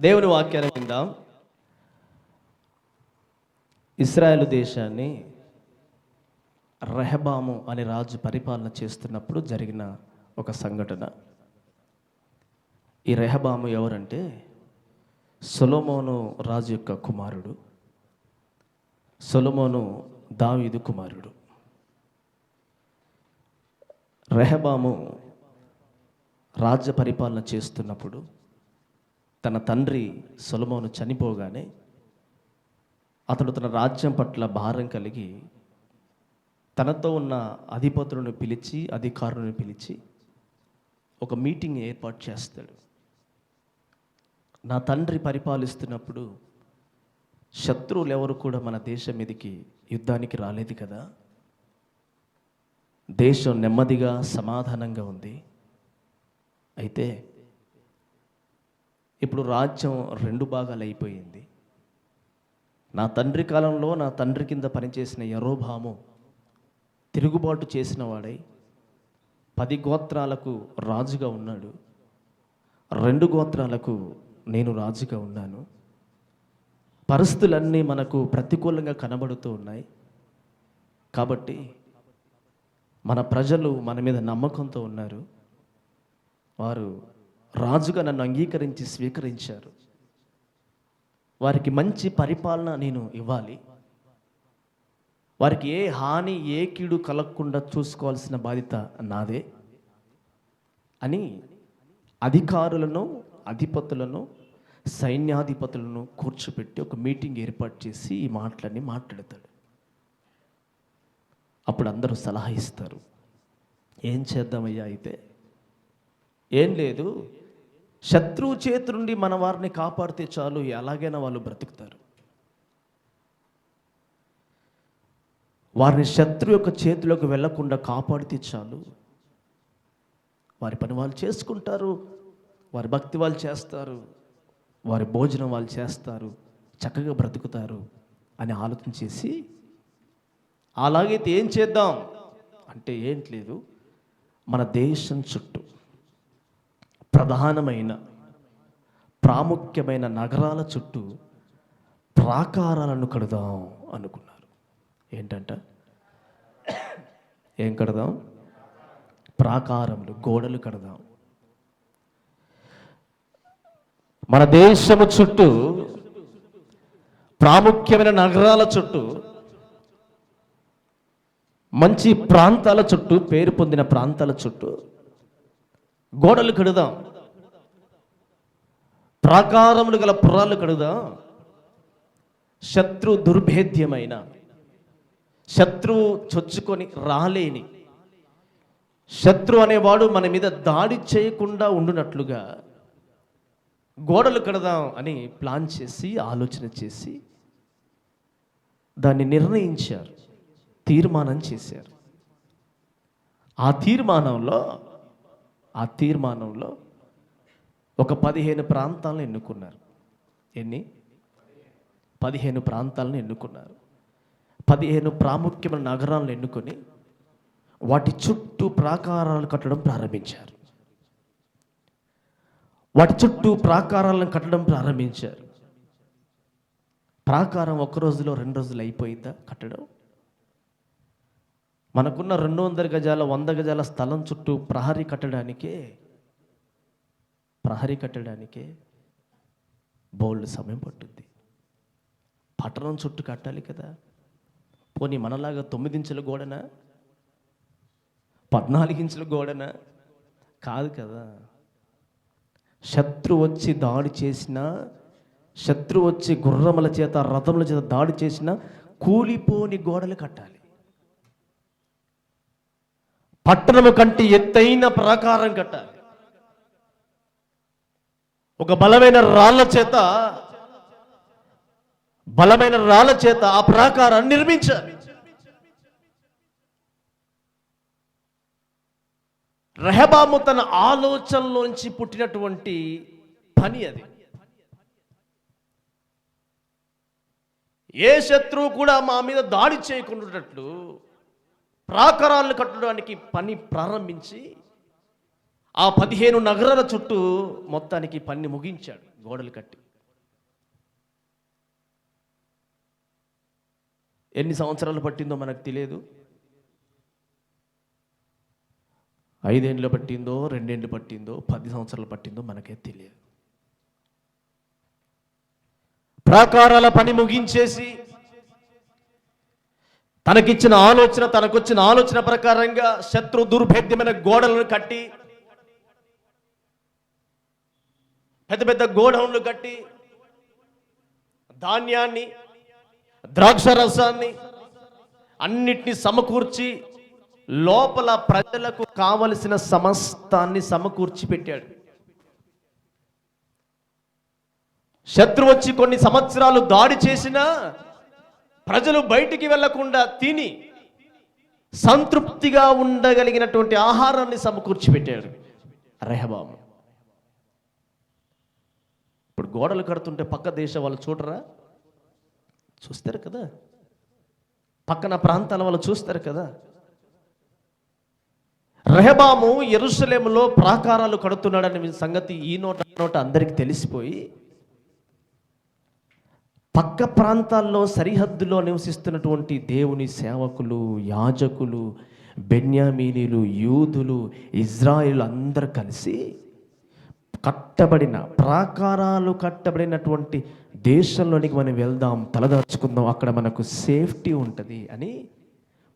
దేవుని వాక్యాన్ని విందాం. ఇశ్రాయేలు దేశాన్ని రెహబాము అనే రాజు పరిపాలన చేస్తున్నప్పుడు జరిగిన ఒక సంఘటన. ఈ రెహబాము ఎవరంటే సొలొమోను రాజు యొక్క కుమారుడు. సొలొమోను దావీదు కుమారుడు. రెహబాము రాజ్య పరిపాలన చేస్తున్నప్పుడు తన తండ్రి సొలొమోను చనిపోగానే అతడు తన రాజ్యం పట్ల భారం కలిగి తనతో ఉన్న అధిపతులను పిలిచి అధికారులను పిలిచి ఒక మీటింగ్ ఏర్పాటు చేస్తాడు. నా తండ్రి పరిపాలిస్తున్నప్పుడు శత్రువులు ఎవరు కూడా మన దేశం మీదకి యుద్ధానికి రాలేదు కదా, దేశం నెమ్మదిగా సమాధానంగా ఉంది. అయితే ఇప్పుడు రాజ్యం 2 భాగాలు అయిపోయింది. నా తండ్రి కాలంలో నా తండ్రి కింద పనిచేసిన యరొబాము తిరుగుబాటు చేసిన వాడై 10 గోత్రాలకు రాజుగా ఉన్నాడు. 2 గోత్రాలకు నేను రాజుగా ఉన్నాను. పరిస్థితులన్నీ మనకు ప్రతికూలంగా కనబడుతూ ఉన్నాయి. కాబట్టి మన ప్రజలు మన మీద నమ్మకంతో ఉన్నారు. వారు రాజుగా నన్ను అంగీకరించి స్వీకరించారు. వారికి మంచి పరిపాలన నేను ఇవ్వాలి. వారికి ఏ హాని ఏ కీడు కలగకుండా చూసుకోవాల్సిన బాధ్యత నాదే అని అధికారులను అధిపతులను సైన్యాధిపతులను కూర్చోపెట్టి ఒక మీటింగ్ ఏర్పాటు చేసి ఈ మాటలన్నీ మాట్లాడతాడు. అప్పుడు అందరూ సలహా ఇస్తారు. ఏం చేద్దామయ్యా? అయితే ఏం లేదు, శత్రువు చేతి నుండి మన వారిని కాపాడితే చాలు, ఎలాగైనా వాళ్ళు బ్రతుకుతారు. వారిని శత్రువు యొక్క చేతిలోకి వెళ్లకుండా కాపాడితే చాలు, వారి పని వాళ్ళు చేసుకుంటారు, వారి భక్తి వాళ్ళు చేస్తారు, వారి భోజనం వాళ్ళు చేస్తారు, చక్కగా బ్రతుకుతారు అని ఆలోచన చేసి, అలాగైతే ఏం చేద్దాం అంటే ఏంటి లేదు, మన దేశం చుట్టూ ప్రధానమైన ప్రాముఖ్యమైన నగరాల చుట్టూ ప్రాకారాలను కడదాం అనుకున్నారు. ఏంటంట? ఏం కడదాం? ప్రాకారములు, గోడలు కడదాం. మన దేశము చుట్టూ ప్రాముఖ్యమైన నగరాల చుట్టూ మంచి ప్రాంతాల చుట్టూ పేరు పొందిన ప్రాంతాల చుట్టూ గోడలు కడదాం, ప్రాకారములు గల పురాలు కడదాం. శత్రు దుర్భేద్యమైన, శత్రువు చొచ్చుకొని రాలేని, శత్రు అనేవాడు మన మీద దాడి చేయకుండా ఉండునట్లుగా గోడలు కడదాం అని ప్లాన్ చేసి ఆలోచన చేసి దాన్ని నిర్ణయించారు, తీర్మానం చేశారు. ఆ తీర్మానంలో ఒక 15 ప్రాంతాలను ఎన్నుకున్నారు. ఎన్ని? 15 ప్రాంతాలను ఎన్నుకున్నారు. 15 ప్రాముఖ్యమైన నగరాలను ఎన్నుకొని వాటి చుట్టూ ప్రాకారాలు కట్టడం ప్రారంభించారు. ప్రాకారం 1 రోజులో 2 రోజులు అయిపోయిందా కట్టడం? మనకున్న 200 గజాల 100 గజాల స్థలం చుట్టూ ప్రహరీ కట్టడానికే బోల్డ్ సమయం పట్టుద్ది. పట్టణం చుట్టూ కట్టాలి కదా. పోనీ మనలాగా 9 ఇంచుల గోడనా, 14 ఇంచుల గోడనా? కాదు కదా. శత్రువు వచ్చి దాడి చేసినా, శత్రువు వచ్చి గుర్రముల చేత రథముల చేత దాడి చేసినా కూలిపోని గోడలు కట్టాలి. పట్టణము కంటే ఎత్తైన ప్రాకారం కట్టాలి. ఒక బలమైన రాళ్ళ చేత ఆ ప్రాకారాన్ని నిర్మించాలి. రెహబాము తన ఆలోచనలోంచి పుట్టినటువంటి పని అది. ఏ శత్రువు కూడా మా మీద దాడి చేయకుండాట్లు ప్రాకారాలను కట్టడానికి పని ప్రారంభించి ఆ 15 నగరాల చుట్టూ మొత్తానికి పని ముగించాడు, గోడలు కట్టి. ఎన్ని సంవత్సరాలు పట్టిందో మనకు తెలియదు. 5 ఏళ్ళు పట్టిందో, 2 ఏళ్ళు పట్టిందో, 10 సంవత్సరాలు పట్టిందో మనకే తెలియదు. ప్రాకారాల పని ముగించేసి తనకొచ్చిన ఆలోచన ప్రకారంగా శత్రు దుర్భేద్యమైన గోడలను కట్టి, పెద్ద పెద్ద గోడౌన్లు కట్టి, ధాన్యాన్ని, ద్రాక్ష రసాన్ని అన్నిటినీ సమకూర్చి లోపల ప్రజలకు కావలసిన సమస్తాన్ని సమకూర్చి పెట్టాడు. శత్రువు వచ్చి కొన్ని సంవత్సరాలు దాడి చేసినా ప్రజలు బయటికి వెళ్లకుండా తిని సంతృప్తిగా ఉండగలిగినటువంటి ఆహారాన్ని సమకూర్చి పెట్టాడు రెహబాము. ఇప్పుడు గోడలు కడుతుంటే పక్క దేశం వాళ్ళు చూడరా? చూస్తారు కదా. పక్కన ప్రాంతాల వాళ్ళు చూస్తారు కదా. రెహబాము యెరూషలేములో ప్రాకారాలు కడుతున్నాడనే సంగతి ఈ నోట అందరికీ తెలిసిపోయి పక్క ప్రాంతాల్లో సరిహద్దులో నివసిస్తున్నటువంటి దేవుని సేవకులు, యాజకులు, బెన్యామీనీలు, యూదులు, ఇజ్రాయిలు అందరూ కలిసి ప్రాకారాలు కట్టబడినటువంటి దేశంలోనికి మనం వెళ్దాం, తలదాచుకుందాం, అక్కడ మనకు సేఫ్టీ ఉంటుంది అని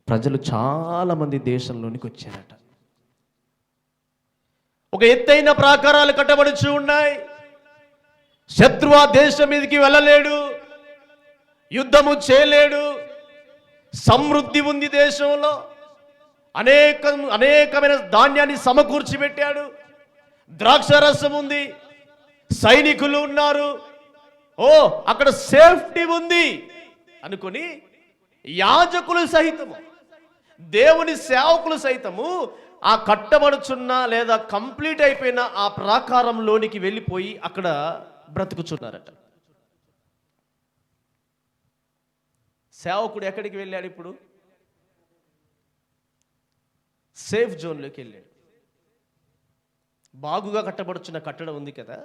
ప్రజలు చాలామంది దేశంలోనికి వచ్చారట. ఒక ఎత్తైన ప్రాకారాలు కట్టబడుచు ఉన్నాయి. శత్రువు ఆ దేశం మీదకి వెళ్ళలేడు, యుద్ధము చేయలేడు. సమృద్ధి ఉంది దేశంలో. అనేకమైన ధాన్యాన్ని సమకూర్చి పెట్టాడు. ద్రాక్షరసం ఉంది, సైనికులు ఉన్నారు. అక్కడ సేఫ్టీ ఉంది అనుకొని యాజకులు సహితము, దేవుని సేవకులు సైతము ఆ కట్టబడుచున్న లేదా కంప్లీట్ అయిపోయిన ఆ ప్రాకారంలోనికి వెళ్ళిపోయి అక్కడ బ్రతుకుచున్నారట. సేవకుడు ఎక్కడికి వెళ్ళాడు? ఇప్పుడు సేఫ్ జోన్లోకి వెళ్ళాడు. బాగుగా కట్టబడుచున్న కట్టడం ఉంది కదా,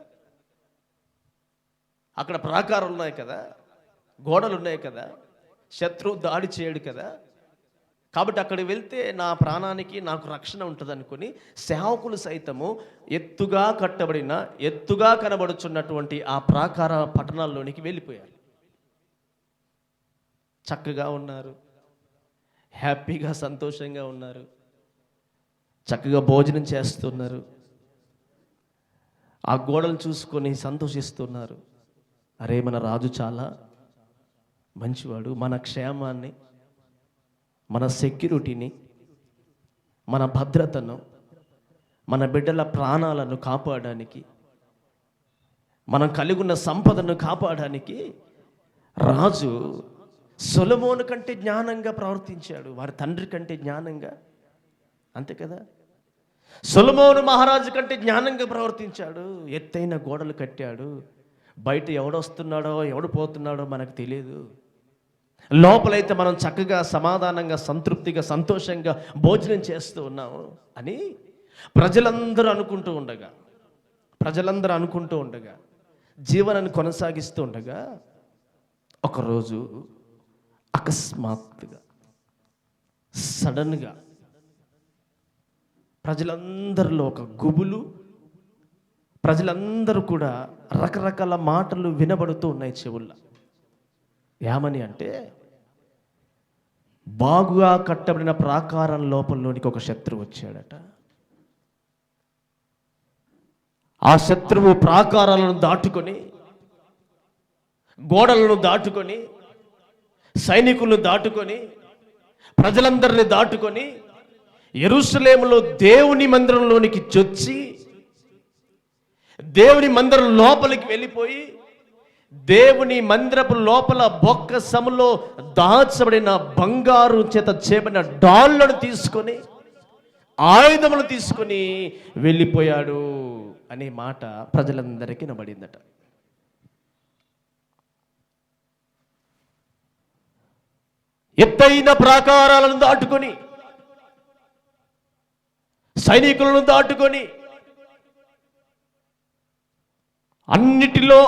అక్కడ ప్రాకారాలు ఉన్నాయి కదా, గోడలు ఉన్నాయి కదా, శత్రువు దాడి చేయడు కదా. కాబట్టి అక్కడికి వెళ్తే నా ప్రాణానికి నాకు రక్షణ ఉంటుంది అనుకుని సేవకులు సైతము ఎత్తుగా కనబడుచున్నటువంటి ఆ ప్రాకార పట్టణాల్లోనికి వెళ్ళిపోయారు. చక్కగా ఉన్నారు, హ్యాపీగా సంతోషంగా ఉన్నారు, చక్కగా భోజనం చేస్తున్నారు, ఆ గోడలు చూసుకొని సంతోషిస్తున్నారు. అరే, మన రాజు చాలా మంచివాడు, మన క్షేమాన్ని, మన సెక్యూరిటీని, మన భద్రతను, మన బిడ్డల ప్రాణాలను కాపాడడానికి, మనం కలిగి ఉన్న సంపదను కాపాడడానికి రాజు సొలొమోను కంటే జ్ఞానంగా ప్రవర్తించాడు, వారి తండ్రి కంటే జ్ఞానంగా. అంతే కదా. సొలొమోను మహారాజు కంటే జ్ఞానంగా ప్రవర్తించాడు. ఎత్తైన గోడలు కట్టాడు. బయట ఎవడొస్తున్నాడో ఎవడు పోతున్నాడో మనకు తెలియదు. లోపలైతే మనం చక్కగా సమాధానంగా సంతృప్తిగా సంతోషంగా భోజనం చేస్తూ ఉన్నాము అని ప్రజలందరూ అనుకుంటూ ఉండగా జీవనాన్ని కొనసాగిస్తూ ఉండగా ఒకరోజు అకస్మాత్తుగా సడన్గా ప్రజలందరిలో ఒక గుబులు, ప్రజలందరూ కూడా రకరకాల మాటలు వినబడుతూ ఉన్నాయి చెవుల్లో. ఏమని అంటే, బాగుగా కట్టబడిన ప్రాకారం లోపలలోనికి ఒక శత్రువు వచ్చాడట. ఆ శత్రువు ప్రాకారాలను దాటుకొని, గోడలను దాటుకొని, సైనికులను దాటుకొని, ప్రజలందరినీ దాటుకొని యెరూషలేములో దేవుని మందిరంలోనికి చొచ్చి దేవుని మందిరం లోపలికి వెళ్ళిపోయి దేవుని మందిరపు లోపల బొక్కసములో దాచబడిన బంగారు చేత చేయబడిన డాళ్లను తీసుకొని ఆయుధములు తీసుకుని వెళ్ళిపోయాడు అనే మాట ప్రజలందరికీ వినబడిందట. ఎత్తైన ప్రాకారాలను దాటుకొని, సైనికులను దాటుకొని, అన్నిటిలో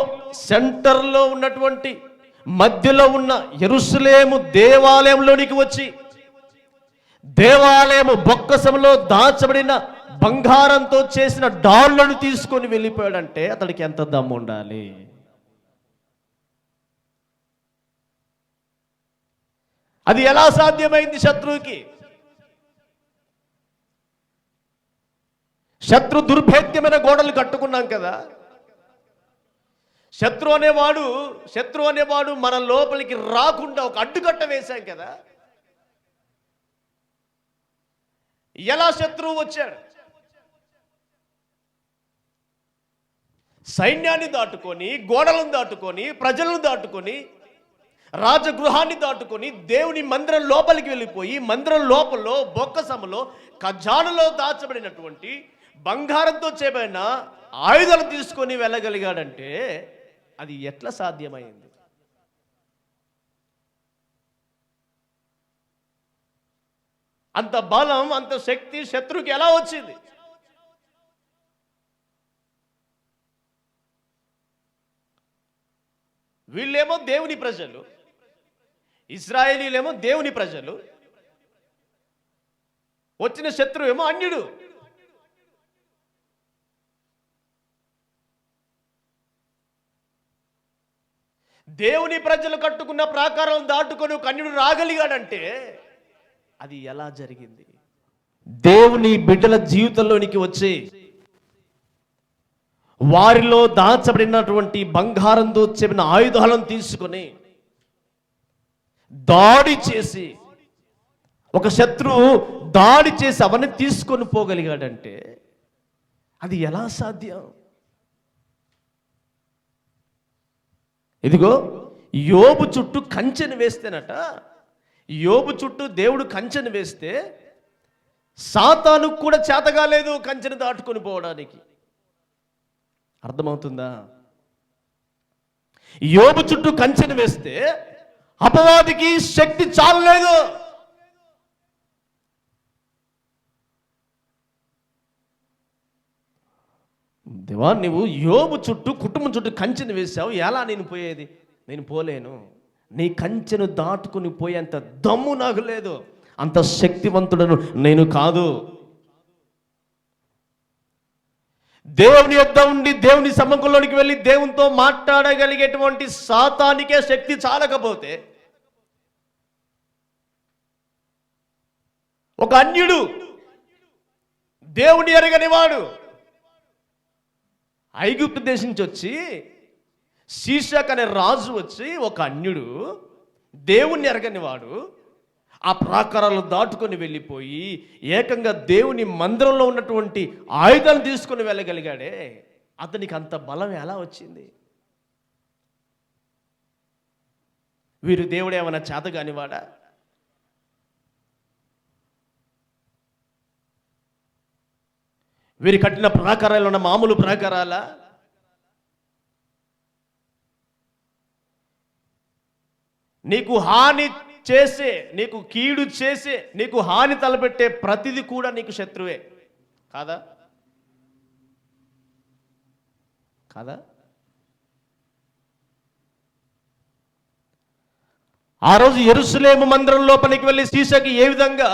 సెంటర్లో ఉన్నటువంటి మధ్యలో ఉన్న యెరూషలేము దేవాలయంలోనికి వచ్చి, దేవాలయము బొక్కసంలో దాచబడిన బంగారంతో చేసిన డాళ్లను తీసుకొని వెళ్ళిపోయాడంటే అతడికి ఎంత దమ్ము ఉండాలి? అది ఎలా సాధ్యమైంది శత్రువుకి? శత్రు దుర్భేద్యమైన గోడలు కట్టుకున్నాం కదా. శత్రు అనేవాడు మన లోపలికి రాకుండా ఒక అడ్డుకట్ట వేశాం కదా. ఎలా శత్రువు వచ్చాడు? సైన్యాన్ని దాటుకొని, గోడలను దాటుకొని, ప్రజలను దాటుకొని, రాజగృహాన్ని దాటుకొని దేవుని మందిరం లోపలికి వెళ్ళిపోయి, మందిరం లోపల బొక్కసములో ఖజానాలో దాచబడినటువంటి బంగారంతో చేయబడిన ఆయుధాలు తీసుకొని వెళ్ళగలిగాడంటే అది ఎట్లా సాధ్యమైంది? అంత బలం, అంత శక్తి శత్రువుకి ఎలా వచ్చింది? వీళ్ళేమో దేవుని ప్రజలు, ఇశ్రాయేలీలేమో దేవుని ప్రజలు, వచ్చిన శత్రువు ఏమో అన్యుడు. దేవుని ప్రజలు కట్టుకున్న ప్రాకారం దాటుకొని ఒక అన్యుడు రాగలిగాడంటే అది ఎలా జరిగింది? దేవుని బిడ్డల జీవితంలోనికి వచ్చి వారిలో దాచబడినటువంటి బంగారంతో చెప్పిన ఆయుధాలను తీసుకొని దాడి చేసి, ఒక శత్రువు దాడి చేసి అవన్నీ తీసుకొని పోగలిగాడంటే అది ఎలా సాధ్యం? ఇదిగో యోబు చుట్టూ కంచెను వేస్తేనట, యోబు చుట్టూ దేవుడు కంచెను వేస్తే సాతానుకు కూడా చేతగాలేదు కంచెను దాటుకొని పోవడానికి. అర్థమవుతుందా? యోబు చుట్టూ కంచెను వేస్తే అపవాదికి శక్తి చాలలేదు. దేవా, నువ్వు యోబు చుట్టూ, కుటుంబం చుట్టూ కంచెను వేసావు, ఎలా నేను పోయేది? నేను పోలేను. నీ కంచెను దాటుకుని పోయేంత దమ్ము నాకు లేదు, అంత శక్తివంతుడను నేను కాదు. దేవుని యొద్ద ఉండి దేవుని సముఖంలోనికి వెళ్ళి దేవునితో మాట్లాడగలిగేటువంటి సాతానికే శక్తి చాలకపోతే ఒక అన్యుడు, దేవుని ఎరగనివాడు, ఐగుప్తు దేశం నుంచి వచ్చి, శీషక్ అనే రాజు వచ్చి, ఒక అన్యుడు దేవుణ్ణి ఎరగనివాడు ఆ ప్రాకారాలు దాటుకొని వెళ్ళిపోయి ఏకంగా దేవుని మందిరంలో ఉన్నటువంటి ఆయుధాలు తీసుకొని వెళ్ళగలిగాడే, అతనికి అంత బలం ఎలా వచ్చింది? వీరు దేవుడు ఏమైనా చేత కానివాడా? వీరు కట్టిన ప్రాకారాలు ఉన్న మామూలు ప్రాకారాలా? నీకు హాని చేసే, నీకు కీడు చేసే, నీకు హాని తలపెట్టే ప్రతిది కూడా నీకు శత్రువే కాదా? కాదా? ఆ రోజు యెరూషలేము మందిరం లోపలికి వెళ్ళి సీషకి ఏ విధంగా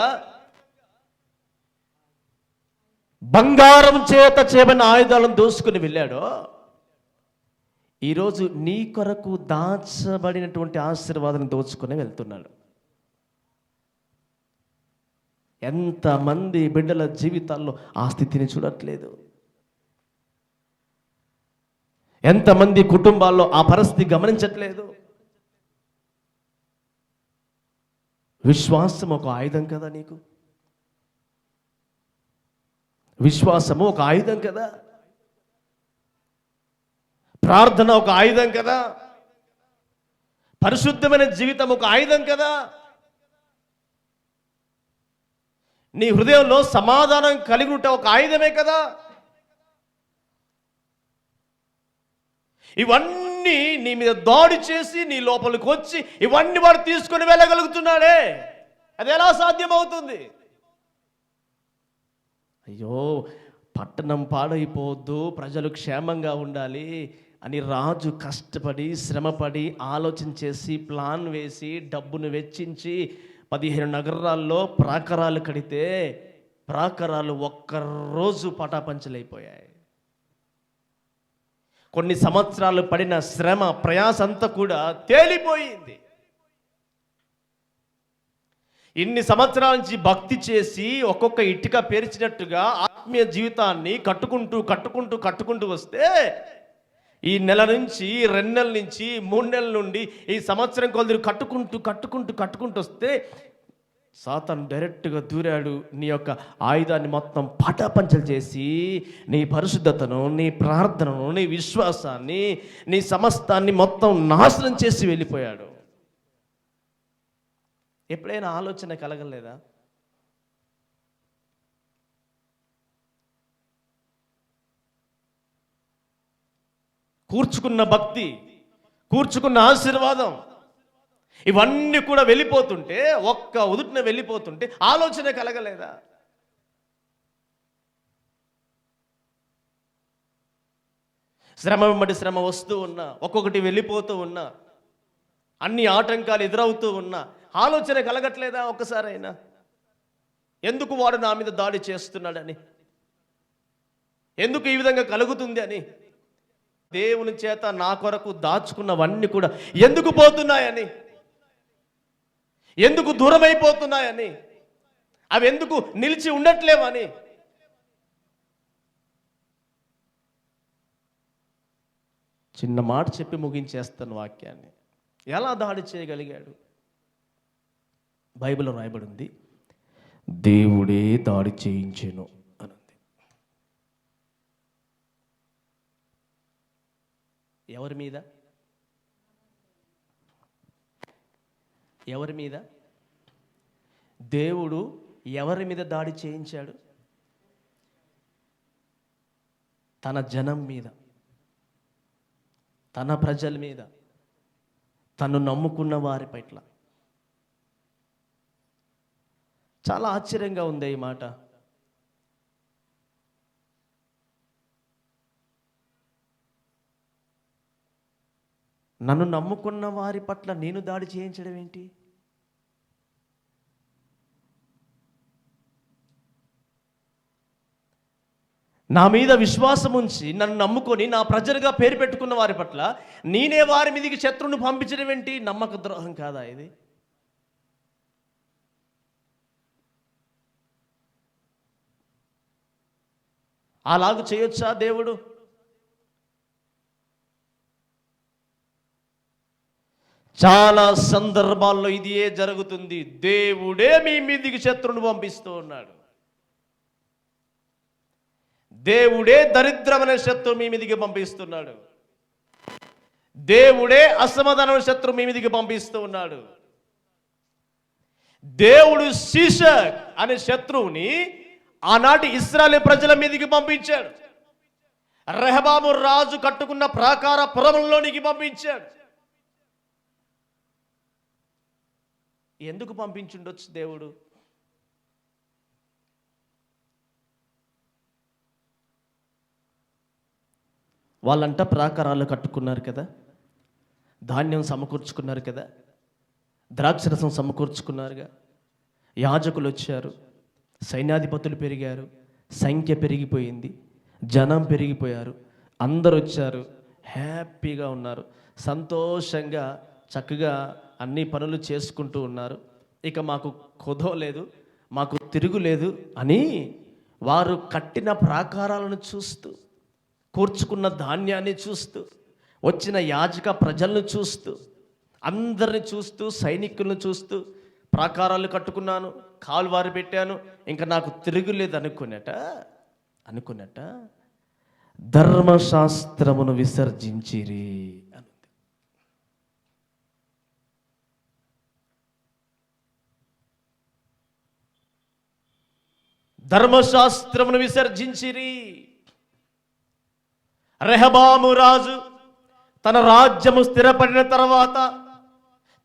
బంగారం చేత చేయబడిన ఆయుధాలను దోసుకుని వెళ్ళాడో, ఈరోజు నీ కొరకు దాచబడినటువంటి ఆశీర్వాదాన్ని దోచుకొని వెళ్తున్నాడు. ఎంతమంది బిడ్డల జీవితాల్లో ఆ స్థితిని చూడట్లేదు. ఎంతమంది కుటుంబాల్లో ఆ పరిస్థితి గమనించట్లేదు. విశ్వాసం ఒక ఆయుధం కదా నీకు. విశ్వాసము ఒక ఆయుధం కదా. ప్రార్థన ఒక ఆయుధం కదా. పరిశుద్ధమైన జీవితం ఒక ఆయుధం కదా. నీ హృదయంలో సమాధానం కలిగి ఉంటే ఒక ఆయుధమే కదా. ఇవన్నీ నీ మీద దాడి చేసి నీ లోపలికి వచ్చి ఇవన్నీ వాడు తీసుకొని వెళ్ళగలుగుతున్నాడే, అది ఎలా సాధ్యమవుతుంది? అయ్యో, పట్టణం పాడైపోవద్దు, ప్రజలు క్షేమంగా ఉండాలి అని రాజు కష్టపడి శ్రమపడి ఆలోచన చేసి ప్లాన్ వేసి డబ్బును వెచ్చించి 15 నగరాల్లో ప్రాకారాలు కడితే ప్రాకారాలు ఒక్కరోజు పటాపంచలైపోయాయి. కొన్ని సంవత్సరాలు పడిన శ్రమ ప్రయాస అంతా కూడా తేలిపోయింది. ఇన్ని సంవత్సరాల నుంచి భక్తి చేసి ఒక్కొక్క ఇటుక పేర్చినట్టుగా ఆత్మీయ జీవితాన్ని కట్టుకుంటూ వస్తే ఈ నెల నుంచి 2 నెలల నుంచి 3 నెలల నుండి ఈ సంవత్సరం కొద్ది కట్టుకుంటూ వస్తే సాతాను డైరెక్ట్గా దూరాడు. నీ యొక్క ఆయుధాన్ని మొత్తం పటాపంచలు చేసి నీ పరిశుద్ధతను, నీ ప్రార్థనను, నీ విశ్వాసాన్ని, నీ సమస్తాన్ని మొత్తం నాశనం చేసి వెళ్ళిపోయాడు. ఎప్పుడైనా ఆలోచన కలగలేదా? కూర్చుకున్న భక్తి, కూర్చుకున్న ఆశీర్వాదం ఇవన్నీ కూడా వెళ్ళిపోతుంటే, ఒక్క ఉదుటిన వెళ్ళిపోతుంటే ఆలోచన కలగలేదా? శ్రమ వెంబడి శ్రమ వస్తూ ఉన్నా, ఒక్కొక్కటి వెళ్ళిపోతూ ఉన్నా, అన్ని ఆటంకాలు ఎదురవుతూ ఉన్నా ఆలోచన కలగట్లేదా ఒక్కసారైనా? ఎందుకు వాడు నా మీద దాడి చేస్తున్నాడని, ఎందుకు ఈ విధంగా కలుగుతుంది అని, దేవుని చేత నా కొరకు దాచుకున్నవన్నీ కూడా ఎందుకు పోతున్నాయని, ఎందుకు దూరమైపోతున్నాయని, అవి ఎందుకు నిలిచి ఉండట్లేవని. చిన్న మాట చెప్పి ముగించేస్తాను వాక్యాన్ని. ఎలా దాడి చేయగలిగాడు? బైబిల్లో రాయబడి ఉంది, దేవుడే దాడి చేయించెను అనుంది. ఎవరి మీద? ఎవరి మీద? దేవుడు ఎవరి మీద దాడి చేయించాడు? తన జనం మీద, తన ప్రజల మీద, తను నమ్ముకున్న వారి పట్ల. చాలా ఆశ్చర్యంగా ఉంది ఈ మాట. నన్ను నమ్ముకున్న వారి పట్ల నేను దాడి చేయించడం ఏంటి? నా మీద విశ్వాసం ఉంచి నన్ను నమ్ముకొని నా ప్రజలుగా పేరు పెట్టుకున్న వారి పట్ల నేనే వారి మీదకి శత్రువును పంపించడం ఏంటి? నమ్మక ద్రోహం కాదా ఇది? అలాగూ చేయొచ్చా దేవుడు? చాలా సందర్భాల్లో ఇదే జరుగుతుంది. దేవుడే మీ మీదికి శత్రువును పంపిస్తూ ఉన్నాడు. దేవుడే దరిద్రమైన శత్రువు మీ మీదికి పంపిస్తున్నాడు. దేవుడే అసమాధానమైన శత్రువు మీ మీదికి పంపిస్తూ ఉన్నాడు. దేవుడు శీషక్ అనే శత్రువుని ఆనాటి ఇశ్రాయేలు ప్రజల మీదకి పంపించాడు. రెహబాము రాజు కట్టుకున్న ప్రాకార పురంలోనికి పంపించాడు. ఎందుకు పంపించుండొచ్చు దేవుడు? వాళ్ళంట ప్రాకారాలు కట్టుకున్నారు కదా, ధాన్యం సమకూర్చుకున్నారు కదా, ద్రాక్షరసం సమకూర్చుకున్నారుగా, యాజకులు వచ్చారు, సైన్యాధిపతులు పెరిగారు, సంఖ్య పెరిగిపోయింది, జనం పెరిగిపోయారు, అందరూ వచ్చారు, హ్యాపీగా ఉన్నారు, సంతోషంగా చక్కగా అన్ని పనులు చేసుకుంటూ ఉన్నారు. ఇక మాకు కుదవలేదు, మాకు తిరుగులేదు అని వారు కట్టిన ప్రాకారాలను చూస్తూ, కూర్చుకున్న ధాన్యాన్ని చూస్తూ, వచ్చిన యాజక ప్రజలను చూస్తూ, అందరిని చూస్తూ, సైనికులను చూస్తూ, ప్రాకారాలు కట్టుకున్నాను, కాలువారు పెట్టాను, ఇంకా నాకు తిరుగులేదు అనుకున్నట ధర్మశాస్త్రమును విసర్జించిరి అని. ధర్మశాస్త్రమును విసర్జించిరి. రెహబాము రాజు తన రాజ్యము స్థిరపడిన తర్వాత,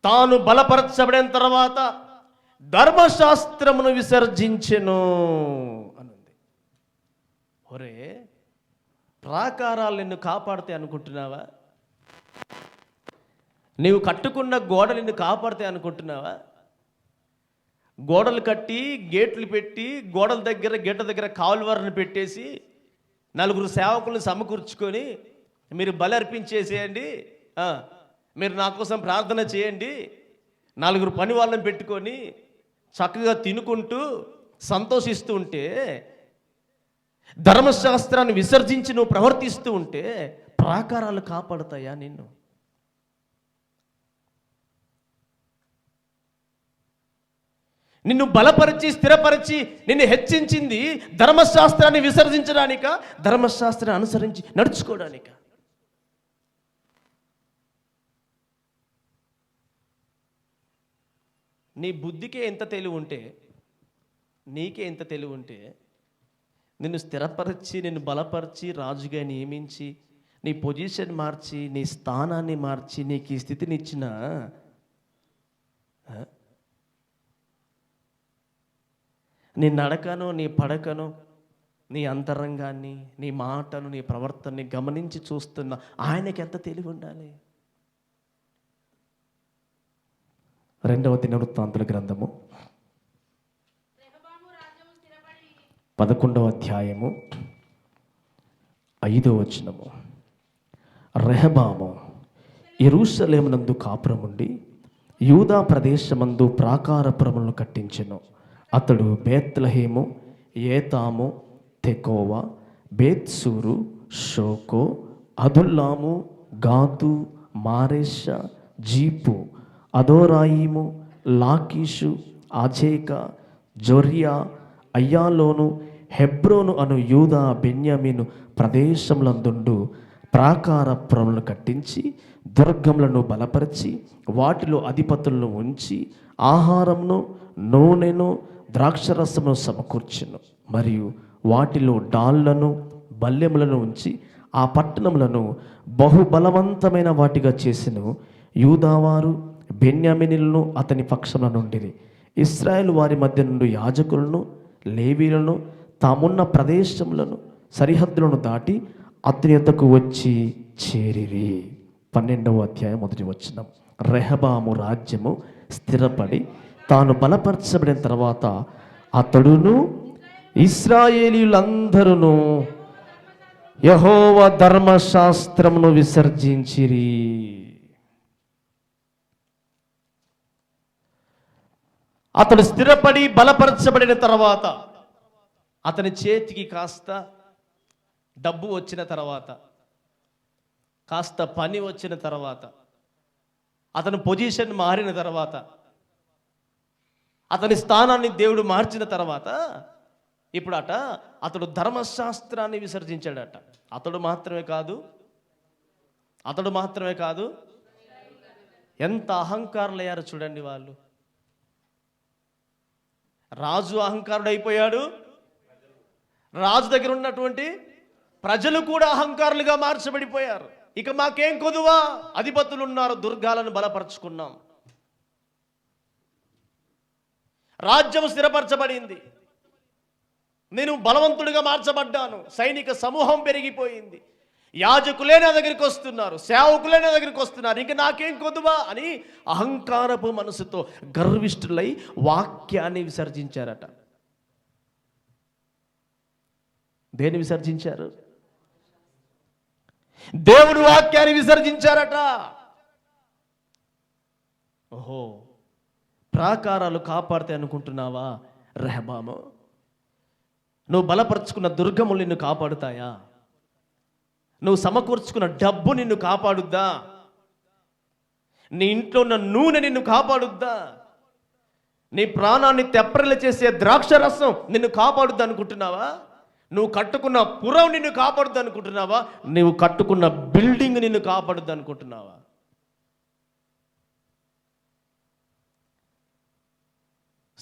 తాను బలపరచబడిన తర్వాత ధర్మశాస్త్రమును విసర్జించెను అనుంది. ఒరే, ప్రాకారాలు నిన్ను కాపాడితే అనుకుంటున్నావా? నీవు కట్టుకున్న గోడ నిన్ను కాపాడితే అనుకుంటున్నావా? గోడలు కట్టి గేట్లు పెట్టి గోడల దగ్గర గేట్ల దగ్గర కావలివారిని పెట్టేసి నలుగురు సేవకులను సమకూర్చుకొని మీరు బలి అర్పించేసేయండి, మీరు నా కోసం ప్రార్థన చేయండి, నలుగురు పని వాళ్ళని పెట్టుకొని చక్కగా తినుకుంటూ సంతోషిస్తూ ఉంటే, ధర్మశాస్త్రాన్ని విసర్జించి నువ్వు ప్రవర్తిస్తూ ఉంటే ప్రాకారాలు కాపాడుతాయా నిన్ను? నిన్ను బలపరిచి స్థిరపరిచి నిన్ను హెచ్చించింది ధర్మశాస్త్రాన్ని విసర్జించడానిక, ధర్మశాస్త్రాన్ని అనుసరించి నడుచుకోవడానిక? నీ బుద్ధికే ఎంత తెలివి ఉంటే, నీకే ఎంత తెలివి ఉంటే, నిన్ను స్థిరపరిచి నిన్ను బలపరిచి రాజుగా నియమించి నీ పొజిషన్ మార్చి నీ స్థానాన్ని మార్చి నీకు ఈ స్థితిని ఇచ్చిన నీ నడకను, నీ పడకను, నీ అంతరంగాన్ని, నీ మాటను, నీ ప్రవర్తనని గమనించి చూస్తున్న ఆయనకి ఎంత తెలివి ఉండాలి? 2వ దినవృత్తాంతుల గ్రంథము 11వ అధ్యాయము 5వ వచనము. రెహబాము యెరూషలేమునందు కాపురముండి యూదా ప్రదేశమందు ప్రాకారపురములను కట్టించెను. అతడు బేత్లెహేము, ఏతాము, తెకోవా, బేత్సూరు, షోకో, అదుల్లాము, గాతు, మారేష, జీపు, అదోరాయిము, లాకీషు, అజేక, జొర్యా, అయ్యాలోను, హెబ్రోను అను యూదా బెన్యామీను ప్రదేశములందుండు ప్రాకారపురములను కట్టించి దుర్గములను బలపరిచి వాటిలో అధిపతులను ఉంచి ఆహారమును, నూనెను, ద్రాక్షరసమును సమకూర్చెను. మరియు వాటిలో డాళ్లను, బల్లెములను ఉంచి ఆ పట్టణములను బహుబలవంతమైన వాటిగా చేసెను. యూదావారు బెన్యామీనీయులను అతని పక్షమున నుండిరి. ఇశ్రాయేలు వారి మధ్య నుండి యాజకులను, లేవీయులను తామున్న ప్రదేశములను, సరిహద్దులను దాటి అతని యొద్దకు వచ్చి చేరిరి. 12వ అధ్యాయం 1వ వచనం. రెహబాము రాజ్యము స్థిరపడి తాను బలపరచబడిన తర్వాత అతడును ఇశ్రాయేలీయులందరూ యెహోవా ధర్మశాస్త్రమును విసర్జించిరి. అతడు స్థిరపడి బలపరచబడిన తర్వాత, అతని చేతికి కాస్త డబ్బు వచ్చిన తర్వాత, కాస్త పని వచ్చిన తర్వాత, అతని పొజిషన్ మారిన తర్వాత, అతని స్థానాన్ని దేవుడు మార్చిన తర్వాత, ఇప్పుడు అతడు ధర్మశాస్త్రాన్ని విసర్జించాడట. అతడు మాత్రమే కాదు, ఎంత అహంకారులయ్యారు చూడండి వాళ్ళు. రాజు అహంకారుడు అయిపోయాడు, రాజు దగ్గర ఉన్నటువంటి ప్రజలు కూడా అహంకారులుగా మార్చబడిపోయారు. ఇక మాకేం కొదువా, అధిపతులు ఉన్నారు, దుర్గాలను బలపరుచుకున్నాం, రాజ్యం స్థిరపరచబడింది, నేను బలవంతుడిగా మార్చబడ్డాను, సైనిక సమూహం పెరిగిపోయింది, యాజకులే నా దగ్గరికి వస్తున్నారు, సేవకులే నా దగ్గరికి వస్తున్నారు, ఇంక నాకేం కొదువా అని అహంకారపు మనసుతో గర్విష్ఠులై వాక్యాన్ని విసర్జించారట. దేన్ని విసర్జించారు? దేవుని వాక్యాన్ని విసర్జించారట. ఓహో, ప్రాకారాలు కాపాడితే అనుకుంటున్నావా రెహబాము? నువ్వు బలపరుచుకున్న దుర్గములు నిన్ను కాపాడుతాయా? నువ్వు సమకూర్చుకున్న డబ్బు నిన్ను కాపాడుద్దా? నీ ఇంట్లో ఉన్న నూనె నిన్ను కాపాడుద్దా? నీ ప్రాణాన్ని తెప్పరిల్ల చేసే ద్రాక్ష రసం నిన్ను కాపాడుద్దా అనుకుంటున్నావా? నువ్వు కట్టుకున్న పురం నిన్ను కాపాడుద్దా అనుకుంటున్నావా? నువ్వు కట్టుకున్న బిల్డింగ్ నిన్ను కాపాడుద్దా అనుకుంటున్నావా?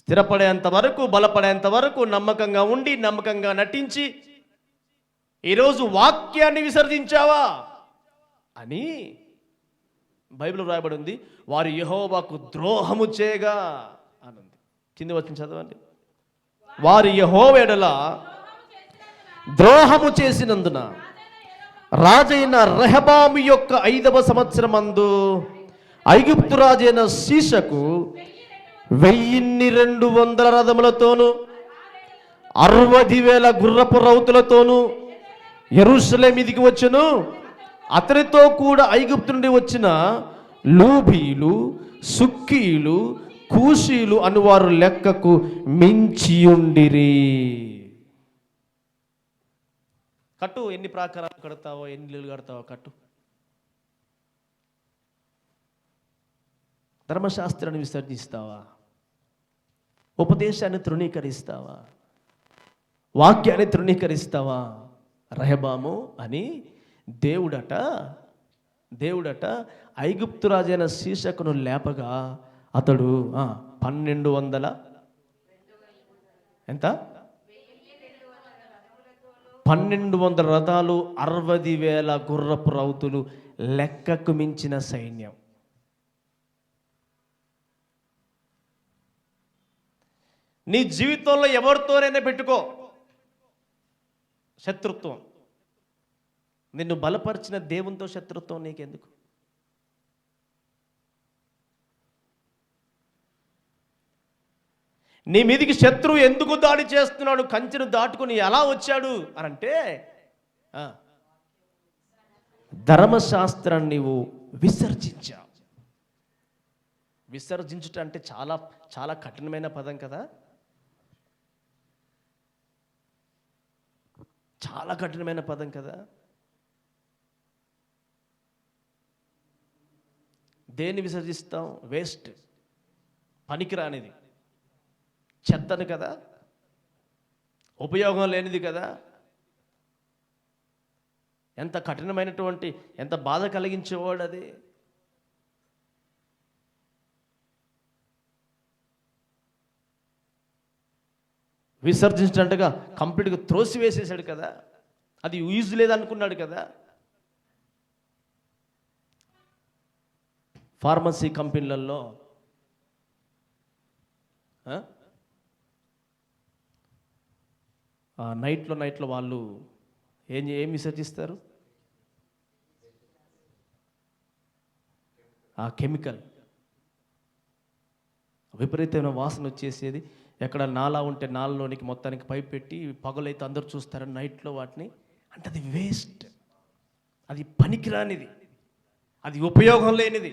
స్థిరపడేంత వరకు, బలపడేంత వరకు నమ్మకంగా ఉండి, నమ్మకంగా నటించి, ఈరోజు వాక్యాన్ని విసర్జించావా అని బైబిల్ రాయబడి ఉంది. వారు యెహోవాకు ద్రోహము చేయగా అనంది. కింది వచ్చిన చదవండి. వారు యెహోవా యెడల ద్రోహము చేసినందున రాజైన రెహబాము యొక్క 5వ సంవత్సరమందు ఐగుప్తు రాజైన సీషకు 1200 రథములతోనూ 60,000 గుర్రపు రౌతులతోనూ యెరూషలేముకి వచ్చెను. అతనితో కూడా ఐగుప్తు నుండి వచ్చిన లూబీలు, సుక్కీలు, కూషీలు అనువారు లెక్కకు మించియుండిరి. కట్టు, ఎన్ని ప్రాకారాలు కడతావో, ఎన్ని ఇల్లులు కడతావో కట్టు. ధర్మశాస్త్రాన్ని విసర్జిస్తావా? ఉపదేశాన్ని తృణీకరిస్తావా? వాక్యాన్ని తృణీకరిస్తావా? రెహబాము అని దేవుడట ఐగుప్తు రాజైన సీషకును లేపగా అతడు 1200 ఎంత 1200 రథాలు, 60,000 గుర్రపు రౌతులు, లెక్కకు మించిన సైన్యం. నీ జీవితంలో ఎవరితోనైనా పెట్టుకో శత్రుత్వం, నిన్ను బలపరిచిన దేవునితో శత్రుత్వం నీకెందుకు? నీ మీదికి శత్రువు ఎందుకు దాడి చేస్తున్నాడు, కంచెను దాటుకుని ఎలా వచ్చాడు అని అంటే, ధర్మశాస్త్రాన్ని నీవు విసర్జించావు. విసర్జించుట అంటే చాలా చాలా కఠినమైన పదం కదా, చాలా కఠినమైన పదం కదా. దేన్ని విసర్జిస్తాం? వేస్ట్, పనికిరానిది, చెత్తను కదా, ఉపయోగం లేనిది కదా. ఎంత కఠినమైనటువంటి, ఎంత బాధ కలిగించేవాడు అది. విసర్జించినట్టుగా కంప్లీట్గా త్రోసివేసేసాడు కదా, అది యూజ్ లేదనుకున్నాడు కదా. ఫార్మసీ కంపెనీలలో నైట్లో వాళ్ళు ఏం విసర్జిస్తారు? ఆ కెమికల్ విపరీతమైన వాసన వచ్చేసేది. ఎక్కడ నాలా ఉంటే నాలలోనికి మొత్తానికి పైప్ పెట్టి పగలైతే అందరూ చూస్తారని నైట్లో వాటిని, అంటే అది వేస్ట్, అది పనికిరానిది, అది ఉపయోగం లేనిది.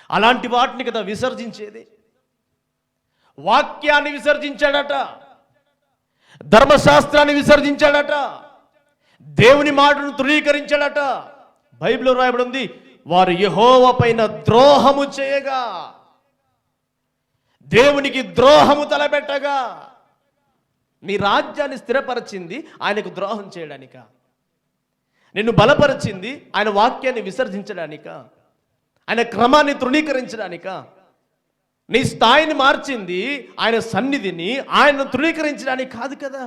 అలాంటి వాటిని కదా విసర్జించేది. వాక్యాన్ని విసర్జించాడట, ధర్మశాస్త్రాన్ని విసర్జించాడట, దేవుని మాటను తృణీకరించాడట. బైబిల్లో రాయబడి ఉంది, వారు యెహోవా పైన ద్రోహము చేయగా, దేవునికి ద్రోహము తలపెట్టగా. నీ రాజ్యాన్ని స్థిరపరిచింది ఆయనకు ద్రోహం చేయడానిక? నిన్ను బలపరిచింది ఆయన వాక్యాన్ని విసర్జించడానిక? ఆయన క్రమాన్ని తృణీకరించడానిక? నీ స్థాయిని మార్చింది ఆయన సన్నిధిని, ఆయనను తృణీకరించడానికి కాదు కదా.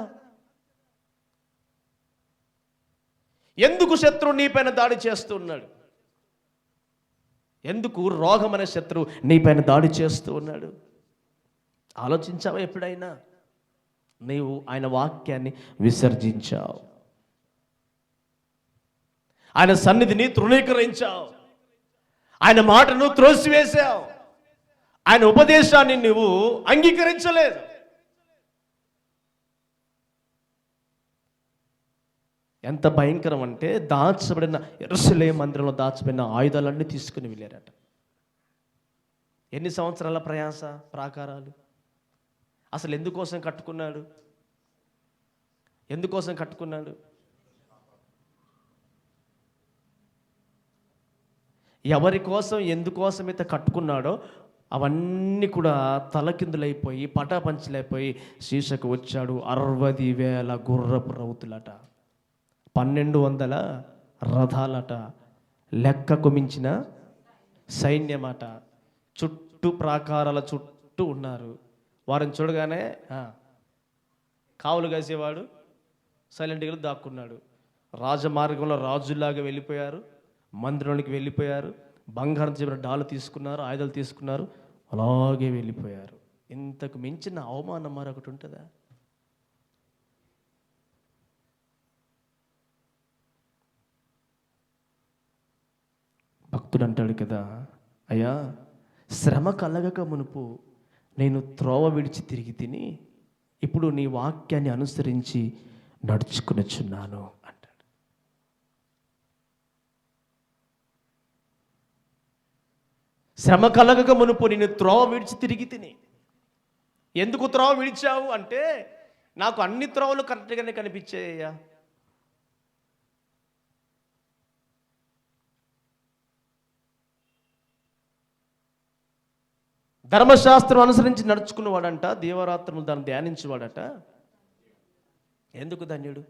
ఎందుకు శత్రువు నీపైన దాడి చేస్తున్నాడు? ఎందుకు రోగం అనే శత్రువు నీపైన దాడి చేస్తూ ఉన్నాడు? ఆలోచించావా ఎప్పుడైనా? నీవు ఆయన వాక్యాన్ని విసర్జించావు, ఆయన సన్నిధిని తృణీకరించావు, ఆయన మాటను త్రోసివేశావు, ఆయన ఉపదేశాన్ని నువ్వు అంగీకరించలేదు. ఎంత భయంకరం అంటే, దాచబడిన యెరూషలేము మందిరంలో దాచబడిన ఆయుధాలన్నీ తీసుకుని వెళ్ళారట. ఎన్ని సంవత్సరాల ప్రయాస, ప్రాకారాలు. అసలు ఎందుకోసం కట్టుకున్నాడు? ఎందుకోసం కట్టుకున్నాడు? ఎవరి కోసం, ఎందుకోసమైతే కట్టుకున్నాడో అవన్నీ కూడా తలకిందులైపోయి, పటాపంచలైపోయి శీషకు వచ్చాడు. 60,000 గుర్రపు రౌతులట, 1200 రథాలట, లెక్కకు మించిన సైన్యమట. చుట్టూ ప్రాకారాల చుట్టూ ఉన్నారు. వారిని చూడగానే కావులు కాసేవాడు సైలెంట్గా దాక్కున్నాడు. రాజమార్గంలో రాజులాగా వెళ్ళిపోయారు, మందిరంలోకి వెళ్ళిపోయారు, బంగారం చెప్పిన డాలు తీసుకున్నారు, ఆయుధాలు తీసుకున్నారు, అలాగే వెళ్ళిపోయారు. ఇంతకు మించిన అవమానం మరొకటి ఉంటుందా? భక్తుడు అంటాడు కదా, అయ్యా శ్రమ కలగక మునుపు నేను త్రోవ విడిచి తిరిగి తిని ఇప్పుడు నీ వాక్యాన్ని అనుసరించి నడుచుకునిచున్నాను అంటాడు. శ్రమ కలగక మునుపు నేను త్రోవ విడిచి తిరిగి తిని. ఎందుకు త్రోవ విడిచావు అంటే, నాకు అన్ని త్రోవలు కరెక్ట్గానే కనిపించాయ్యా. ధర్మశాస్త్రం అనుసరించి నడుచుకున్నవాడంట, దేవరాత్రములు దాన్ని ధ్యానించేవాడట. ఎందుకు ధన్యుడు?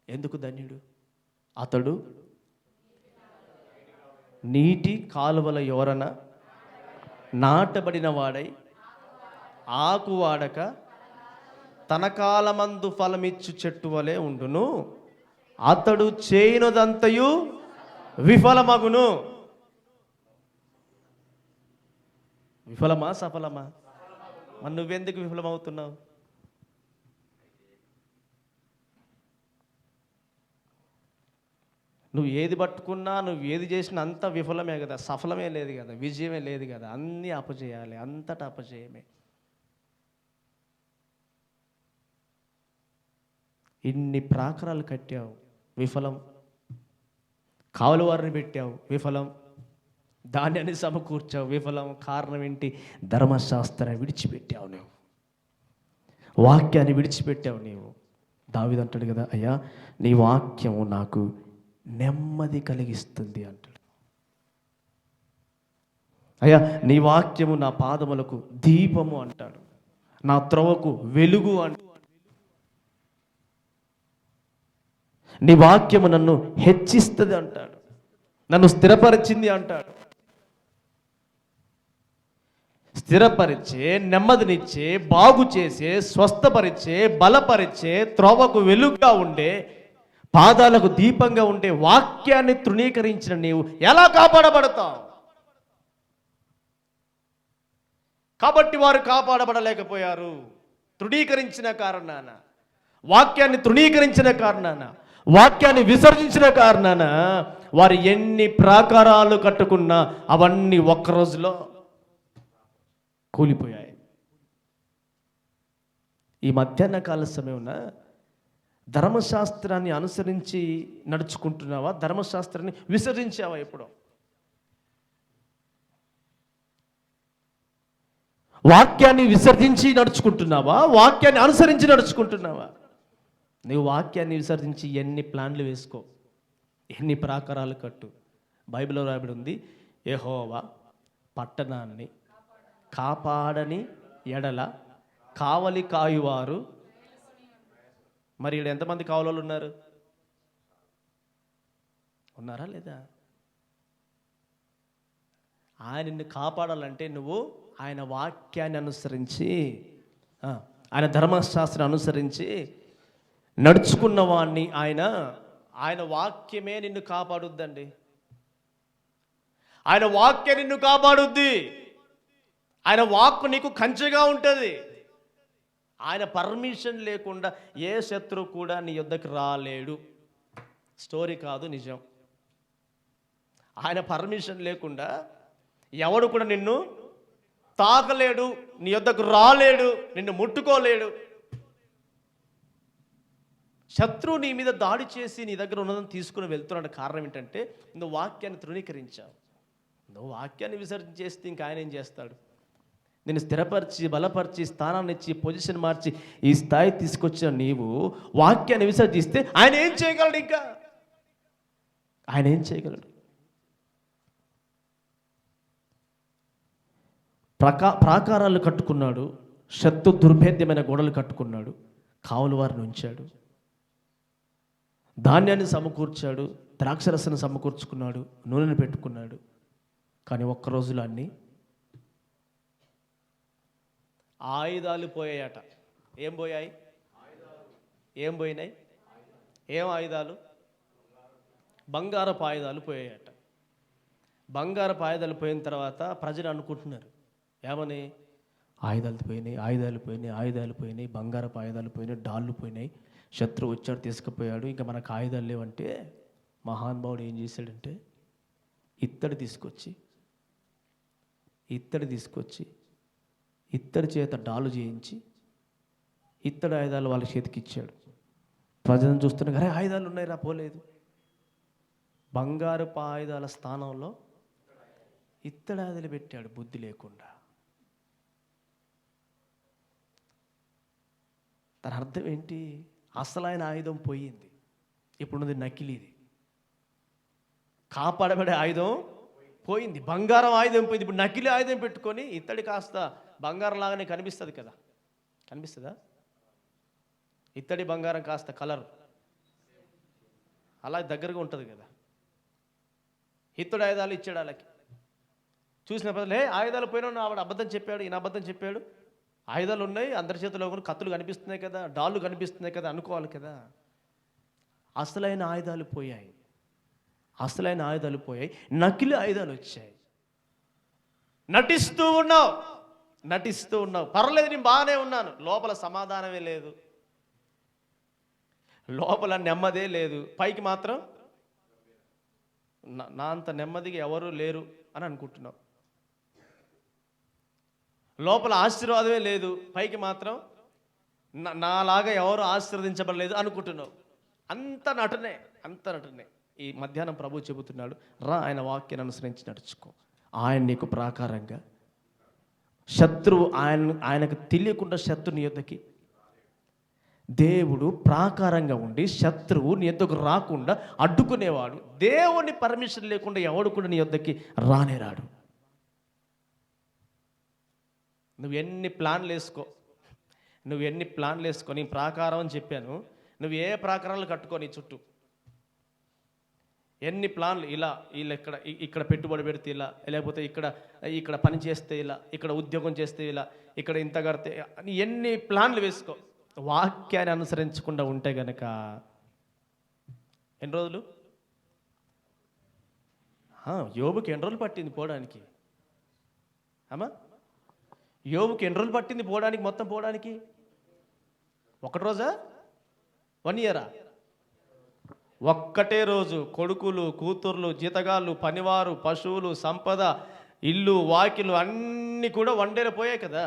ఎందుకు ధన్యుడు? అతడు నీటి కాలువల యోరన నాటబడిన వాడై ఆకు వాడక తన కాలమందు ఫలమిచ్చు చెట్టు వలె ఉండును. అతడు చేయనుదంతయు విఫలమగును. విఫలమా సఫలమా? మరి నువ్వెందుకు విఫలమవుతున్నావు? నువ్వు ఏది పట్టుకున్నా, నువ్వు ఏది చేసినా అంతా విఫలమే కదా, సఫలమే లేదు కదా, విజయమే లేదు కదా, అన్నీ అపజయాలే, అంతటా అపజయమే. ఇన్ని ప్రాకారాలు కట్టావు, విఫలం. కావలి వారిని పెట్టావు, విఫలం. ధాన్యాన్ని సమకూర్చావు, విఫలం. కారణం ఏంటి? ధర్మశాస్త్రాన్ని విడిచిపెట్టావు నువ్వు, వాక్యాన్ని విడిచిపెట్టావు నీవు. దావీదు అంటాడు కదా, అయ్యా నీ వాక్యము నాకు నెమ్మది కలిగిస్తుంది అంటాడు. అయ్యా నీ వాక్యము నా పాదములకు దీపము అంటాడు, నా త్రోవకు వెలుగు అంటాడు. నీ వాక్యము నన్ను హెచ్చిస్తుంది అంటాడు, నన్ను స్థిరపరిచింది అంటాడు. స్థిరపరిచే, నెమ్మదినిచ్చే, బాగు చేసే, స్వస్థపరిచే, బలపరిచే, త్రోవకు వెలుగుగా ఉండే, పాదాలకు దీపంగా ఉండే వాక్యాన్ని తృణీకరించిన నీవు ఎలా కాపాడబడతావు? కాబట్టి వారు కాపాడబడలేకపోయారు. తృణీకరించిన కారణాన, వాక్యాన్ని తృణీకరించిన కారణాన, వాక్యాన్ని విసర్జించిన కారణాన వారు ఎన్ని ప్రాకారాలు కట్టుకున్నా అవన్నీ ఒక్క రోజులో కూలిపోయాయి. ఈ మధ్యాహ్న కాల సమయమున ధర్మశాస్త్రాన్ని అనుసరించి నడుచుకుంటున్నావా? ధర్మశాస్త్రాన్ని విసర్జించావా? ఎప్పుడో వాక్యాన్ని విసర్జించి నడుచుకుంటున్నావా? వాక్యాన్ని అనుసరించి నడుచుకుంటున్నావా? నువ్వు వాక్యాన్ని విసర్జించి ఎన్ని ప్లాన్లు వేసుకో, ఎన్ని ప్రాకారాలు కట్టు. బైబిల్లో రాయబడి ఉంది, యెహోవా పట్టణాన్ని కాపాడని ఎడల కావలి కాయువారు. మరి ఇక్కడ ఎంతమంది కావలి ఉన్నారు? ఉన్నారా లేదా? ఆయన నిన్ను కాపాడాలంటే నువ్వు ఆయన వాక్యాన్ని అనుసరించి, ఆయన ధర్మశాస్త్రాన్ని అనుసరించి నడుచుకున్న వాడిని ఆయన వాక్యమే నిన్ను కాపాడుద్దండి. ఆయన వాక్యం నిన్ను కాపాడుద్ది. ఆయన వాక్కు నీకు కంచెగా ఉంటుంది. ఆయన పర్మిషన్ లేకుండా ఏ శత్రువు కూడా నీ యొద్దకు రాలేడు. స్టోరీ కాదు, నిజం. ఆయన పర్మిషన్ లేకుండా ఎవడు కూడా నిన్ను తాకలేడు, నీ యొద్దకు రాలేడు, నిన్ను ముట్టుకోలేడు. శత్రువు నీ మీద దాడి చేసి నీ దగ్గర ఉన్నదని తీసుకుని వెళ్తున్నాడు. కారణం ఏంటంటే నువ్వు వాక్యాన్ని తృణీకరించావు. నువ్వు వాక్యాన్ని విసర్జించేస్తే ఇంకా ఆయన ఏం చేస్తాడు? నేను స్థిరపరిచి, బలపరిచి, స్థానాన్ని ఇచ్చి, పొజిషన్ మార్చి ఈ స్థాయి తీసుకొచ్చిన నీవు వాక్యాన్ని విసర్జిస్తే ఆయన ఏం చేయగలడు? ఇంకా ఆయన ఏం చేయగలడు? ప్రాకారాలు కట్టుకున్నాడు, శత్రు దుర్భేద్యమైన గోడలు కట్టుకున్నాడు, కావలి వారిని ఉంచాడు, ధాన్యాన్ని సమకూర్చాడు, ద్రాక్షరసాన్ని సమకూర్చుకున్నాడు, నూనెను పెట్టుకున్నాడు. కానీ ఒక్క రోజులో అన్నీ ఆయుధాలు పోయాయట. ఏం పోయాయి? ఏం పోయినాయి? ఏం ఆయుధాలు? బంగారపు ఆయుధాలు పోయాయట. బంగారపు ఆయుధాలు పోయిన తర్వాత ప్రజలు అనుకుంటున్నారు ఏమని? ఆయుధాలు పోయినాయి, ఆయుధాలు పోయినాయి, ఆయుధాలు పోయినాయి, బంగారపు ఆయుధాలు పోయినాయి, డాళ్ళు పోయినాయి, శత్రువు వచ్చాడు తీసుకుపోయాడు, ఇంకా మనకు ఆయుధాలు లేవంటే మహానుభావుడు ఏం చేశాడంటే ఇత్తడి తీసుకొచ్చి ఇత్తడి చేత డాలు చేయించి ఇత్తడి ఆయుధాలు వాళ్ళ చేతికి ఇచ్చాడు. ప్రజలను చూస్తున్నా అరే ఆయుధాలు ఉన్నాయి రా, పోలేదు. బంగారపు ఆయుధాల స్థానంలో ఇత్తడి ఆయుధాలు పెట్టాడు బుద్ధి లేకుండా. దాని అర్థం ఏంటి? అసలైన ఆయుధం పోయింది, ఇప్పుడున్నది నకిలీది. కాపాడబడే ఆయుధం పోయింది, బంగారం ఆయుధం పోయింది. ఇప్పుడు నకిలీ ఆయుధం పెట్టుకొని ఇత్తడి కాస్త బంగారం లాగానే కనిపిస్తుంది కదా, కనిపిస్తుందా? ఇత్తడి బంగారం కాస్త కలర్ అలా దగ్గరగా ఉంటుంది కదా. ఇత్తడి ఆయుధాలు ఇచ్చాడు వాళ్ళకి. చూసిన ప్రజలు ఆయుధాలు పోయినా ఆవిడ అబద్ధం చెప్పాడు, ఈయన అబద్ధం చెప్పాడు, ఆయుధాలు ఉన్నాయి అందరి చేతిలో కూడా, కత్తులు కనిపిస్తున్నాయి కదా, డాళ్ళు కనిపిస్తున్నాయి కదా అనుకోవాలి కదా. అసలైన ఆయుధాలు పోయాయి, అసలైన ఆయుధాలు పోయాయి, నకిలీ ఆయుధాలు వచ్చాయి. నటిస్తూ ఉన్నావు, పర్లేదు నేను బాగానే ఉన్నాను, లోపల సమాధానమే లేదు, లోపల నెమ్మదే లేదు, పైకి మాత్రం నా అంత నెమ్మదిగా ఎవరు లేరు అని అనుకుంటున్నావు. లోపల ఆశీర్వాదమే లేదు, పైకి మాత్రం నాలాగా ఎవరు ఆశీర్వదించబడలేదు అనుకుంటున్నావు. అంత నటనే. ఈ మధ్యాహ్నం ప్రభు చెబుతున్నాడు, రా ఆయన వాక్యాన్ని అనుసరించి నడుచుకో. ఆయన నీకు ప్రాకారంగా, శత్రువు ఆయనకు తెలియకుండా శత్రువు నీ యొద్దకి, దేవుడు ప్రాకారంగా ఉండి శత్రువు నీ యొద్దకు రాకుండా అడ్డుకునేవాడు. దేవుని పర్మిషన్ లేకుండా ఎవడు కూడా నీ యొద్దకి రానేరాడు. నువ్వు ఎన్ని ప్లాన్లు వేసుకో, నీ ప్రాకారం అని చెప్పాను, నువ్వు ఏ ప్రాకారాలు కట్టుకో, నీ చుట్టూ ఎన్ని ప్లాన్లు, ఇలా ఇక్కడ పెట్టుబడి పెడితే ఇలా, లేకపోతే ఇక్కడ పని చేస్తే ఇలా, ఇక్కడ ఉద్యోగం చేస్తే ఇలా, ఇక్కడ ఇంత కడితే, ఎన్ని ప్లాన్లు వేసుకో, వాక్యాన్ని అనుసరించకుండా ఉంటే గనక ఎన్ని రోజులు? యోబుకి ఎన్ని రోజులు పట్టింది పోవడానికి? యోబుకి ఎన్ని రోజులు పట్టింది పోవడానికి? మొత్తం పోవడానికి 1 రోజా? 1 ఇయరా? ఒక్కటే రోజు. కొడుకులు, కూతుర్లు, జీతగాళ్ళు, పనివారు, పశువులు, సంపద, ఇల్లు, వాకిలు అన్నీ కూడా వన్డేలో పోయాయి కదా.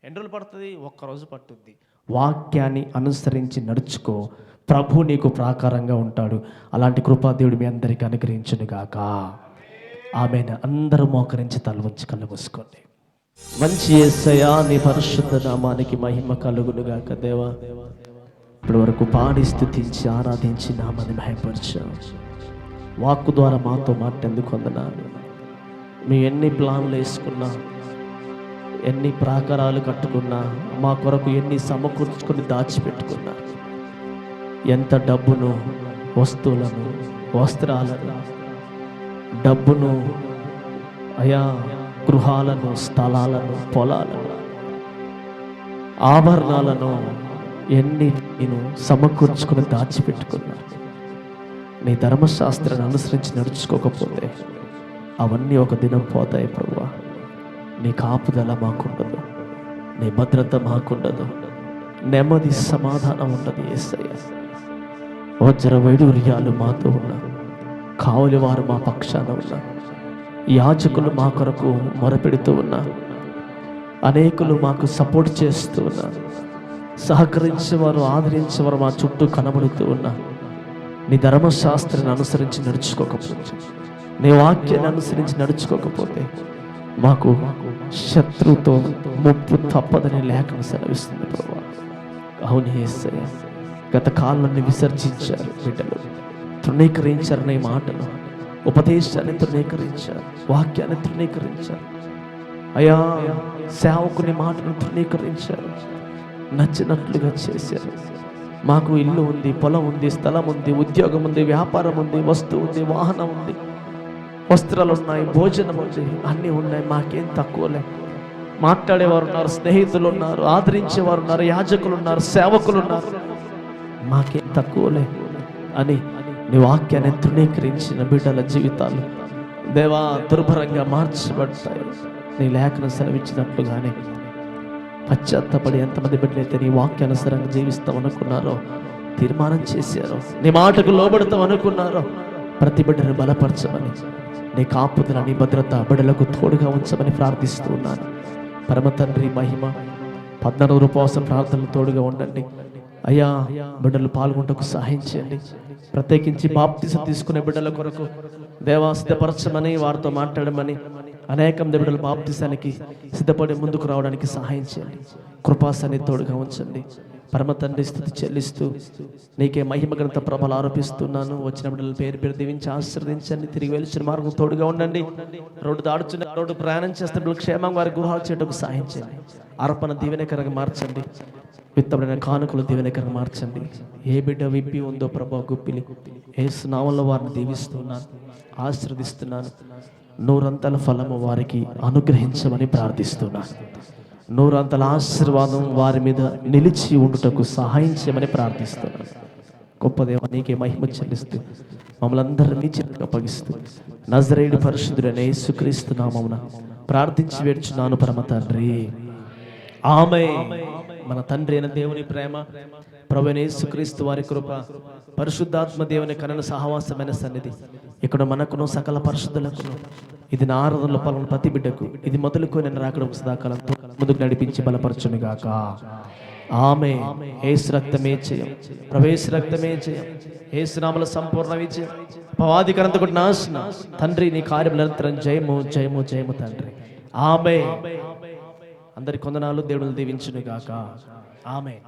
ఎన్ని రోజులు పడుతుంది? 1 రోజు పట్టుద్ది. వాక్యాన్ని అనుసరించి నడుచుకో, ప్రభు నీకు ప్రాకారంగా ఉంటాడు. అలాంటి కృపాదేవుడు మీ అందరికీ అనుగ్రహించును గాక. ఆమేన్. అందరూ మోకరించి తల వంచి కళ్ళు మూసుకోండి. మంచి యేసయ్యా, నీ పరిశుద్ధ నామానికి మహిమ కలుగును గాక. దేవా, ఇప్పటి వరకు పాడి స్తుతించి ఆరాధించి నామాన్ని మహిమపరిచావు. వాక్కు ద్వారా మాతో మాట్లాడేందుకు వందనాలు. మీ ఎన్ని ప్లాన్లు వేసుకున్నా, ఎన్ని ప్రాకారాలు కట్టుకున్నా, మా కొరకు ఎన్ని సమకూర్చుకొని దాచిపెట్టుకున్నా, ఎంత డబ్బును, వస్తువులను, వస్త్రాలను, డబ్బును, గృహాలను, స్థలాలను, పొలాలను, ఆభరణాలను ఎన్ని నేను సమకూర్చుకుని దాచిపెట్టుకున్నా, నీ ధర్మశాస్త్రాన్ని అనుసరించి నడుచుకోకపోతే అవన్నీ ఒక దినం పోతాయి. ప్రభువా, నీ కాపుదల మాకుండదు, నీ భద్రత మాకుండదు, నెమ్మది సమాధానం ఉండదు. యేసయ్య, వజ్ర వైడూర్యాలు మాతో ఉన్నారు, కావలి వారు మా పక్షాన ఉన్నారు, యాజకులు మా కొరకు మొరపెడుతూ ఉన్నారు, అనేకులు మాకు సపోర్ట్ చేస్తూ ఉన్నారు, సహకరించేవారు, ఆదరించేవారు మా చుట్టూ కనబడుతూ ఉన్నారు. నీ ధర్మశాస్త్రాన్ని అనుసరించి నడుచుకోకపోతే, నీ వాక్యాన్ని అనుసరించి నడుచుకోకపోతే మాకు శత్రువుతో ముప్పు తప్పదని లేఖనం సెలవిస్తుంది. ప్రభువా, అవును యేసయ్య, గత కాలాన్ని విసర్జించారు బిడ్డలు, తృణీకరించారు, నీ మాటలు, ఉపదేశాన్ని తృణీకరించారు, వాక్యాన్ని తృణీకరించారు. అయ్యా, సేవకుని మాటను తృణీకరించారు, నచ్చినట్లుగా చేశారు. మాకు ఇల్లు ఉంది, పొలం ఉంది, స్థలం ఉంది, ఉద్యోగం ఉంది, వ్యాపారం ఉంది, వస్తువు ఉంది, వాహనం ఉంది, వస్త్రాలు ఉన్నాయి, భోజనం ఉంది, అన్నీ ఉన్నాయి, మాకేం తక్కువలే. మాట్లాడేవారు ఉన్నారు, స్నేహితులు ఉన్నారు, ఆదరించేవారు ఉన్నారు, యాజకులు ఉన్నారు, సేవకులు ఉన్నారు. మాకేం తక్కువలే అని నీ వాక్యాన్ని తృణీకరించిన బిడ్డల జీవితాలు దేవా దుర్భరంగా మార్చబడతాయి. నీ లేఖను సెలవిచ్చినట్లుగానే పశ్చాత్తపడి ఎంతమంది బిడ్డలైతే నీ వాక్యానుసారంగా జీవిస్తాం అనుకున్నారో, తీర్మానం చేశారో, నీ మాటకు లోబడతాం అనుకున్నారో, ప్రతి బిడ్డను బలపరచమని, నీ కాపుదల, నీ భద్రత బిడ్డలకు తోడుగా ఉంచమని ప్రార్థిస్తున్నాను. పరమ తండ్రి మహిమ 14 ఉపవాసం ప్రార్థనలు తోడుగా ఉండండి అయ్యా. బిడ్డలు పాల్గొంటకు సహాయం చేయండి. ప్రత్యేకించి బాప్తిసం తీసుకునే బిడ్డల కొరకు దేవా సిద్ధపరచమని, వారితో మాట్లాడమని, అనేక మంది బిడ్డలు బాప్తిసానికి సిద్ధపడి ముందుకు రావడానికి సహాయం చేయండి. కృపాసన్ని తోడుగా ఉంచండి. పరమ తండ్రి స్తుతి చెల్లిస్తూ నీకే మహిమ ఘనత ప్రభలు ఆరోపిస్తున్నాను. వచ్చిన బిడ్డలు పేరు పేరు దీవించి ఆశీర్వదించండి. తిరిగి వెళ్చిన మార్గం తోడుగా ఉండండి. రోడ్డు ప్రయాణం చేస్తున్న క్షేమం వారి గృహాలు చేయడానికి సహాయం చేయండి. అర్పణ దీవెనకరంగా మార్చండి. విత్తబడిన కానుకలు దీవెనకరంగా మార్చండి. ఏ బిడ్డ విప్పి ఉందో ప్రభా గుప్పిలి యేసు నామములో వారిని దీవిస్తున్నాను, ఆశీర్వదిస్తున్నాను. నూరంతల ఫలము వారికి అనుగ్రహించమని ప్రార్థిస్తున్నాను. నూరంతల ఆశీర్వాదం వారి మీద నిలిచి ఉండుటకు సహాయం చేయమని ప్రార్థిస్తున్నాను. గొప్ప దేవా నీకే మహిమ చెల్లిస్తూ మమ్మల్ని అందరినీ చేతులకు అప్పగిస్తూ నజరేయుడు పరిశుద్ధుడైన యేసుక్రీస్తు నామమున ప్రార్థించి వేడుచున్నాను పరమ తండ్రి, ఆమేన్. మన తండ్రి అయిన దేవుని ప్రేమ, ప్రభువైన యేసుక్రీస్తు వారి కృప, పరిశుద్ధాత్మ దేవుని కరుణ సహవాసమైన సన్నిధి ఇక్కడ మనకును సకల పరిశుద్ధులకును, ఇది నా ఆరాధనలో పాల్గొన్న ప్రతి బిడ్డకు ఇది మొదలుకొని నేను రాకడం సదాకాలంతో ముందుకు నడిపించి బలపరచును గాక. ఆమేన్. యేసు రక్తమే జయం, ప్రవేశ రక్తమే జయం, యేసు నామములో సంపూర్ణ విజయం, అపవాదికరంతకు నాశనం. తండ్రి నీ కార్యం నిరంతరం జయము జయము జయము తండ్రి. ఆమేన్. అందరి కొందనాలు దేవుడు దీవించును గాక. ఆమేన్.